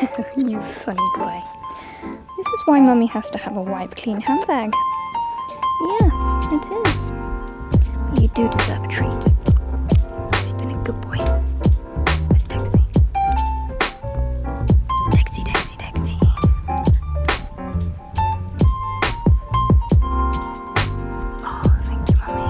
You funny boy. This is why Mummy has to have a wipe clean handbag. Yes, it is. But you do deserve a treat. You've been a good boy. Where's Dexy? Dexy, Dexy, Dexy. Oh, thank you, Mummy.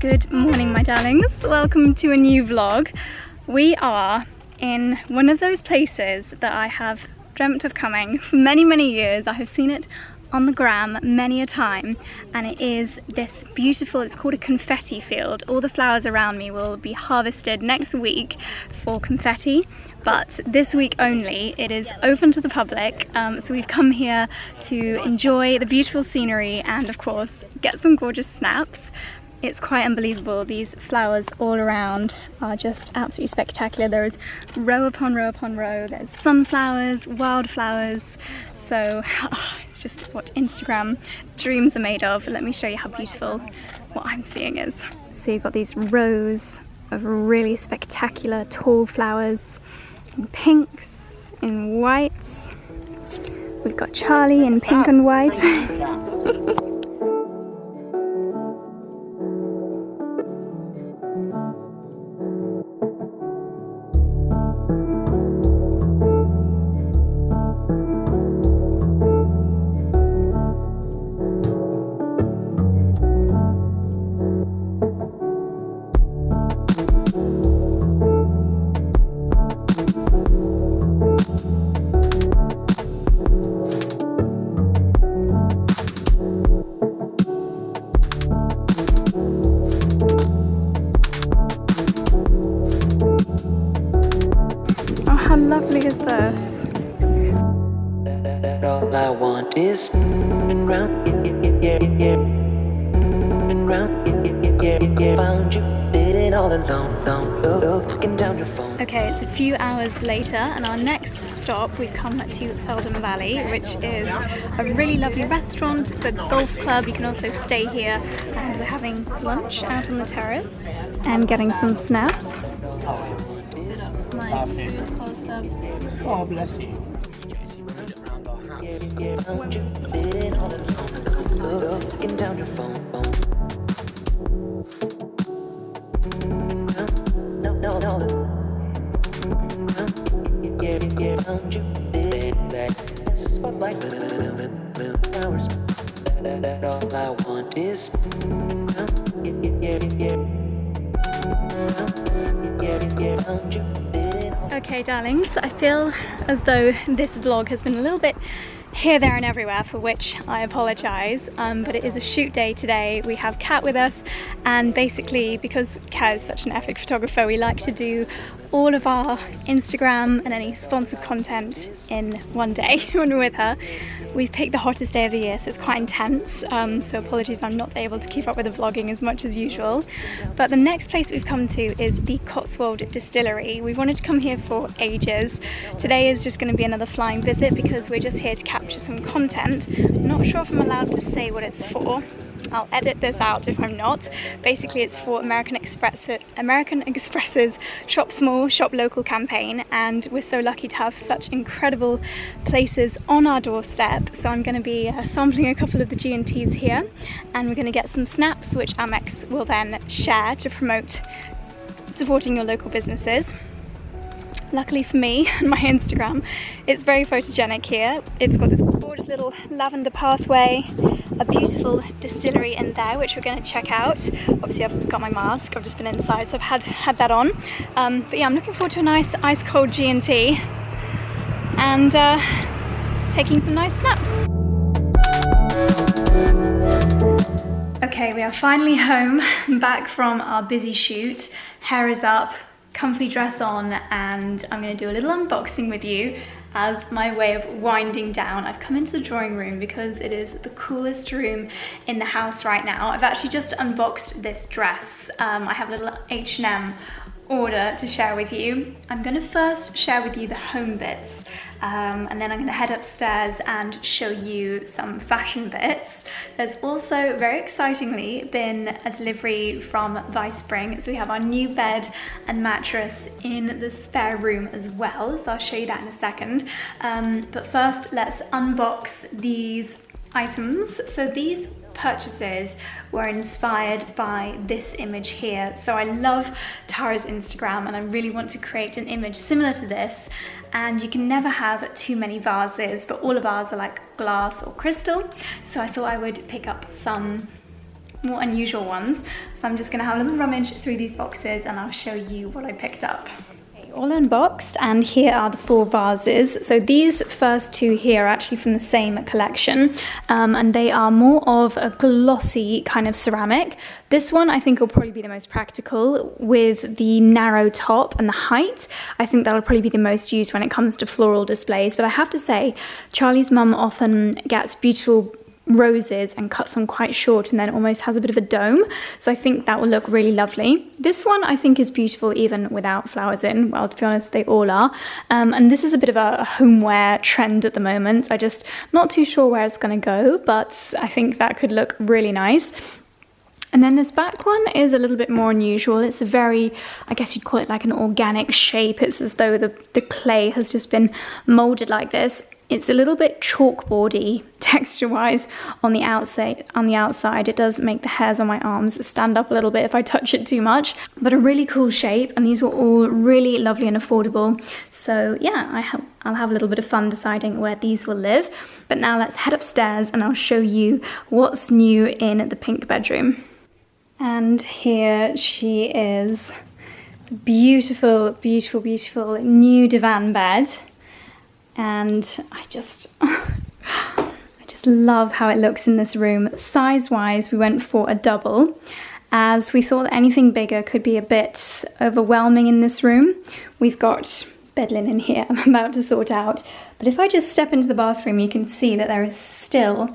Good morning, my darlings. Welcome to a new vlog. We are in one of those places that I have dreamt of coming for many, many years. I have seen it on the gram many a time, and it is this beautiful, it's called a confetti field. All the flowers around me will be harvested next week for confetti, but this week only it is open to the public. So we've come here to enjoy the beautiful scenery and of course get some gorgeous snaps. It's quite unbelievable. These flowers all around are just absolutely spectacular. There is row upon row upon row. There's sunflowers, wildflowers. So it's just what Instagram dreams are made of. Let me show you how beautiful what I'm seeing is. So you've got these rows of really spectacular tall flowers in pinks, in whites. We've got Charlie in pink and white. How lovely is this? All I want is round, found you, sitting all alone, looking down your phone. Okay, it's a few hours later, and our next stop, we've come to Felden Valley, which is a really lovely restaurant. It's a golf club. You can also stay here, and we're having lunch out on the terrace and getting some snaps. Nice food close up. Oh, bless you. Looking down your phone. No. Found you. Spotlight. Flowers. That all I want is. Found you. Okay, darlings, I feel as though this vlog has been a little bit here, there and everywhere, for which I apologise, but it is a shoot day today. We have Kat with us, and basically because Kat is such an epic photographer, we like to do all of our Instagram and any sponsored content in one day when we're with her. We've picked the hottest day of the year, so it's quite intense, so apologies I'm not able to keep up with the vlogging as much as usual. But the next place we've come to is the Cotswold distillery. We've wanted to come here for ages. Today is just going to be another flying visit because we're just here to capture some content. I'm not sure if I'm allowed to say what it's for. I'll edit this out if I'm not. Basically it's for American Express's Shop Small, Shop Local campaign, and we're so lucky to have such incredible places on our doorstep. So I'm going to be sampling a couple of the G&Ts here, and we're going to get some snaps which Amex will then share to promote supporting your local businesses. luckily for me and my Instagram, it's very photogenic here. It's got this gorgeous little lavender pathway, a beautiful distillery in there, which we're going to check out. Obviously I've got my mask, I've just been inside, so I've had that on. But yeah, I'm looking forward to a nice ice cold G&T and taking some nice snaps. Okay, we are finally home, back from our busy shoot. Hair is up, comfy dress on, and I'm going to do a little unboxing with you as my way of winding down. I've come into the drawing room because it is the coolest room in the house right now. I've actually just unboxed this dress. I have a little H&M order to share with you. I'm going to first share with you the home bits, and then I'm going to head upstairs and show you some fashion bits. There's also, very excitingly, been a delivery from Vispring, so we have our new bed and mattress in the spare room as well, so I'll show you that in a second. But first, let's unbox these items. So these purchases were inspired by this image here. So I love Tara's Instagram and I really want to create an image similar to this, and you can never have too many vases, but all of ours are like glass or crystal, so I thought I would pick up some more unusual ones. So I'm just gonna have a little rummage through these boxes and I'll show you what I picked up. All unboxed, and here are the 4 vases. So these first 2 here are actually from the same collection, and they are more of a glossy kind of ceramic. This one I think will probably be the most practical with the narrow top and the height. I think that'll probably be the most used when it comes to floral displays, but I have to say Charlie's mum often gets beautiful roses and cuts them quite short and then almost has a bit of a dome, so I think that will look really lovely. This one I think is beautiful even without flowers in. Well, to be honest, they all are, and this is a bit of a homeware trend at the moment. I just not too sure where it's going to go, but I think that could look really nice. And then this back one is a little bit more unusual. It's a very, I guess you'd call it like an organic shape. It's as though the clay has just been molded like this. It's a little bit chalkboardy texture-wise on the outside. It does make the hairs on my arms stand up a little bit if I touch it too much, but a really cool shape, and these were all really lovely and affordable. So yeah, I'll have a little bit of fun deciding where these will live. But now let's head upstairs and I'll show you what's new in the pink bedroom. And here she is. Beautiful, beautiful, beautiful new divan bed. And I just love how it looks in this room. Size-wise, we went for a double, as we thought that anything bigger could be a bit overwhelming in this room. We've got bed linen here I'm about to sort out, but if I just step into the bathroom, you can see that there is still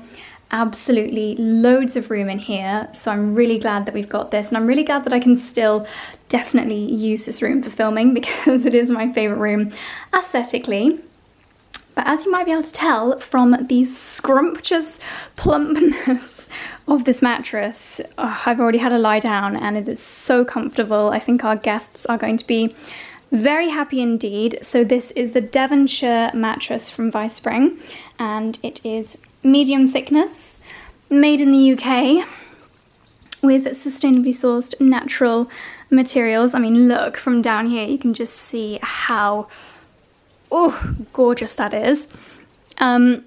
absolutely loads of room in here. So I'm really glad that we've got this, and I'm really glad that I can still definitely use this room for filming, because it is my favorite room aesthetically. But as you might be able to tell from the scrumptious plumpness of this mattress, I've already had a lie down and it is so comfortable. I think our guests are going to be very happy indeed. So this is the Devonshire mattress from Vispring, and it is medium thickness, made in the UK, with sustainably sourced natural materials. I mean, look, from down here you can just see how gorgeous that is. And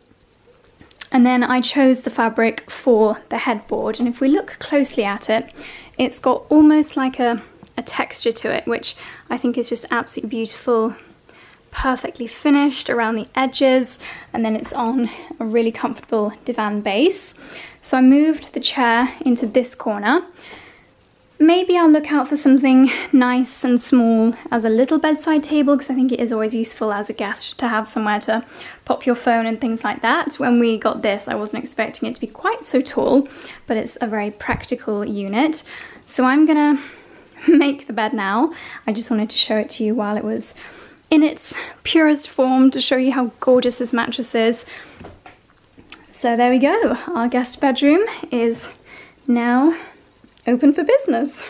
then I chose the fabric for the headboard, and if we look closely at it, it's got almost like a texture to it, which I think is just absolutely beautiful. Perfectly finished around the edges, and then it's on a really comfortable divan base. So I moved the chair into this corner. Maybe I'll look out for something nice and small as a little bedside table, because I think it is always useful as a guest to have somewhere to pop your phone and things like that. When we got this, I wasn't expecting it to be quite so tall, but it's a very practical unit. So I'm gonna make the bed now. I just wanted to show it to you while it was in its purest form, to show you how gorgeous this mattress is. So there we go. Our guest bedroom is now open for business.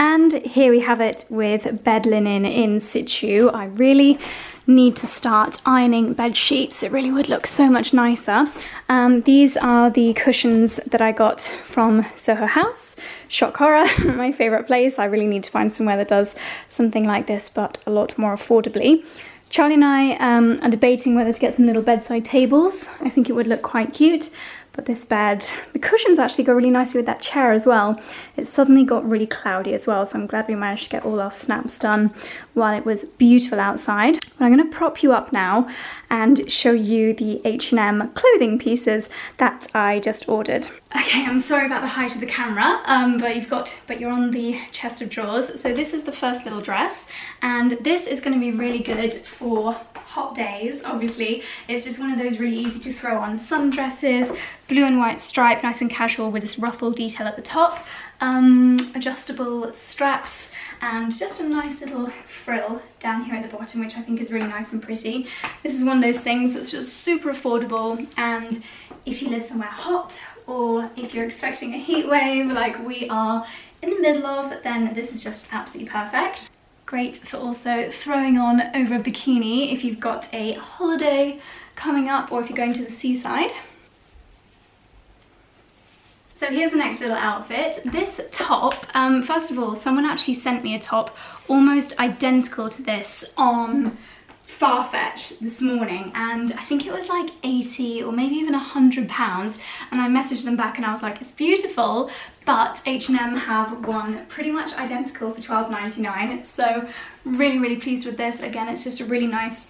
And here we have it with bed linen in situ. I really need to start ironing bed sheets. It really would look so much nicer. These are the cushions that I got from Soho House. Shock horror, my favourite place. I really need to find somewhere that does something like this, but a lot more affordably. Charlie and I are debating whether to get some little bedside tables. I think it would look quite cute. But this bed, the cushions actually go really nicely with that chair as well. It suddenly got really cloudy as well, so I'm glad we managed to get all our snaps done while it was beautiful outside. But I'm going to prop you up now and show you the H&M clothing pieces that I just ordered. Okay, I'm sorry about the height of the camera, but you're on the chest of drawers. So this is the first little dress, and this is going to be really good for hot days. Obviously, it's just one of those really easy to throw on sundresses, blue and white stripe, nice and casual with this ruffle detail at the top, adjustable straps, and just a nice little frill down here at the bottom, which I think is really nice and pretty. This is one of those things that's just super affordable, and if you live somewhere hot, or if you're expecting a heat wave like we are in the middle of, then this is just absolutely perfect. Great for also throwing on over a bikini if you've got a holiday coming up or if you're going to the seaside. So here's the next little outfit. This top, first of all, someone actually sent me a top almost identical to this on Farfetch this morning, and I think it was like 80 or maybe even £100, and I messaged them back and I was like, it's beautiful, but H&M have one pretty much identical for £12.99, so really pleased with this. Again, it's just a really nice,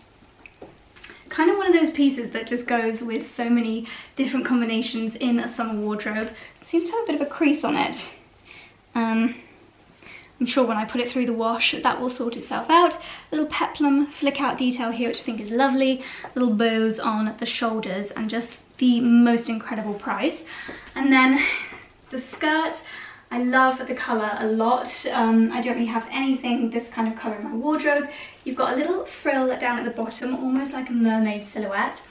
kind of one of those pieces that just goes with so many different combinations in a summer wardrobe. It seems to have a bit of a crease on it. I'm sure when I put it through the wash that will sort itself out. Little peplum flick out detail here, which I think is lovely. Little bows on the shoulders, and just the most incredible price. And then the skirt, I love the colour a lot. I don't really have anything this kind of colour in my wardrobe. You've got a little frill down at the bottom, almost like a mermaid silhouette.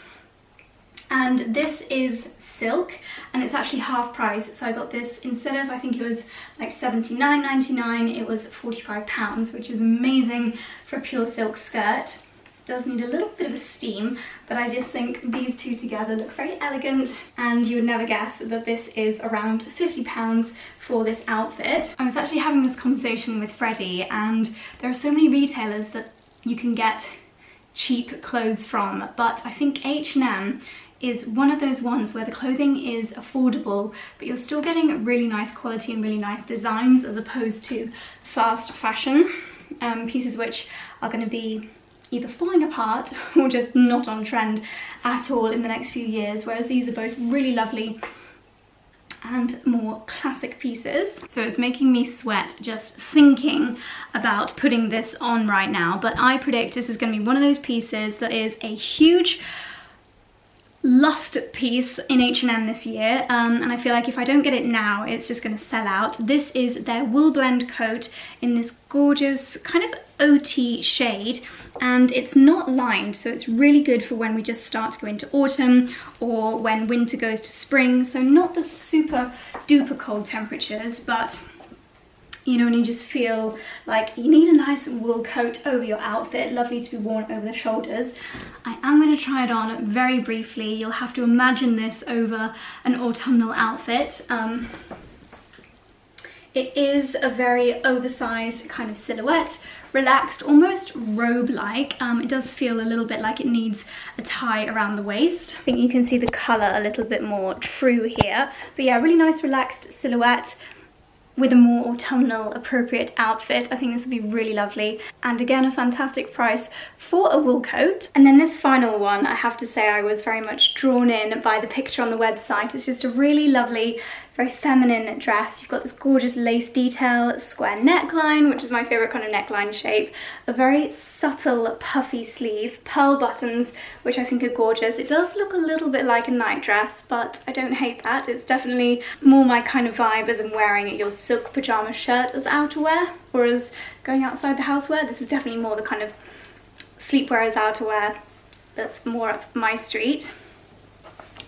And this is silk, and it's actually half price, so I got this instead of, I think it was like £79.99, it was £45, which is amazing for a pure silk skirt. It does need a little bit of a steam, but I just think these two together look very elegant, and you would never guess that this is around £50 for this outfit. I was actually having this conversation with Freddie, and there are so many retailers that you can get cheap clothes from, but I think H&M is one of those ones where the clothing is affordable, but you're still getting really nice quality and really nice designs, as opposed to fast fashion pieces which are going to be either falling apart or just not on trend at all in the next few years, whereas these are both really lovely and more classic pieces. So it's making me sweat just thinking about putting this on right now, but I predict this is going to be one of those pieces that is a huge lust piece in H&M this year, and I feel like if I don't get it now, it's just going to sell out. This is their wool blend coat in this gorgeous kind of OT shade, and it's not lined, so it's really good for when we just start to go into autumn or when winter goes to spring. So not the super duper cold temperatures, but you know, when you just feel like you need a nice wool coat over your outfit, lovely to be worn over the shoulders. I am going to try it on very briefly. You'll have to imagine this over an autumnal outfit. It is a very oversized kind of silhouette, relaxed, almost robe-like. It does feel a little bit like it needs a tie around the waist. I think you can see the colour a little bit more true here. But yeah, really nice relaxed silhouette with a more autumnal appropriate outfit. I think this would be really lovely, and again a fantastic price for a wool coat. And then this final one, I have to say I was very much drawn in by the picture on the website. It's just a really lovely, very feminine dress. You've got this gorgeous lace detail, square neckline, which is my favourite kind of neckline shape, a very subtle puffy sleeve, pearl buttons, which I think are gorgeous. It does look a little bit like a nightdress, but I don't hate that. It's definitely more my kind of vibe than wearing your silk pyjama shirt as outerwear or as going outside the house wear. This is definitely more the kind of sleepwear as outerwear that's more up my street.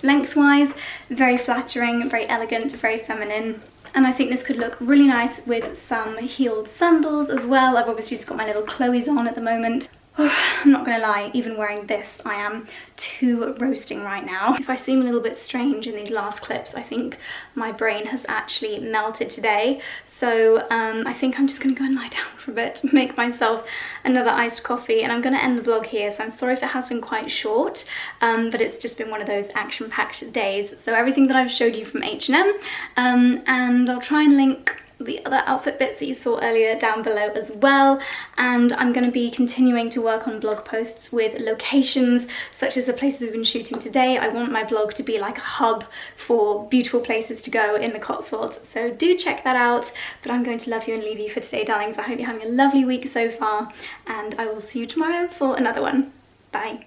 Lengthwise, very flattering, very elegant, very feminine. And I think this could look really nice with some heeled sandals as well. I've obviously just got my little Chloe's on at the moment. Oh, I'm not gonna lie, even wearing this, I am too roasting right now. If I seem a little bit strange in these last clips, I think my brain has actually melted today. So I think I'm just gonna go and lie down for a bit, make myself another iced coffee, and I'm gonna end the vlog here. So I'm sorry if it has been quite short, but it's just been one of those action-packed days. So everything that I've showed you from H&M, and I'll try and link the other outfit bits that you saw earlier down below as well. And I'm going to be continuing to work on blog posts with locations such as the places we've been shooting today. I want my blog to be like a hub for beautiful places to go in the Cotswolds, so do check that out. But I'm going to love you and leave you for today, darlings. I hope you're having a lovely week so far, and I will see you tomorrow for another one. Bye.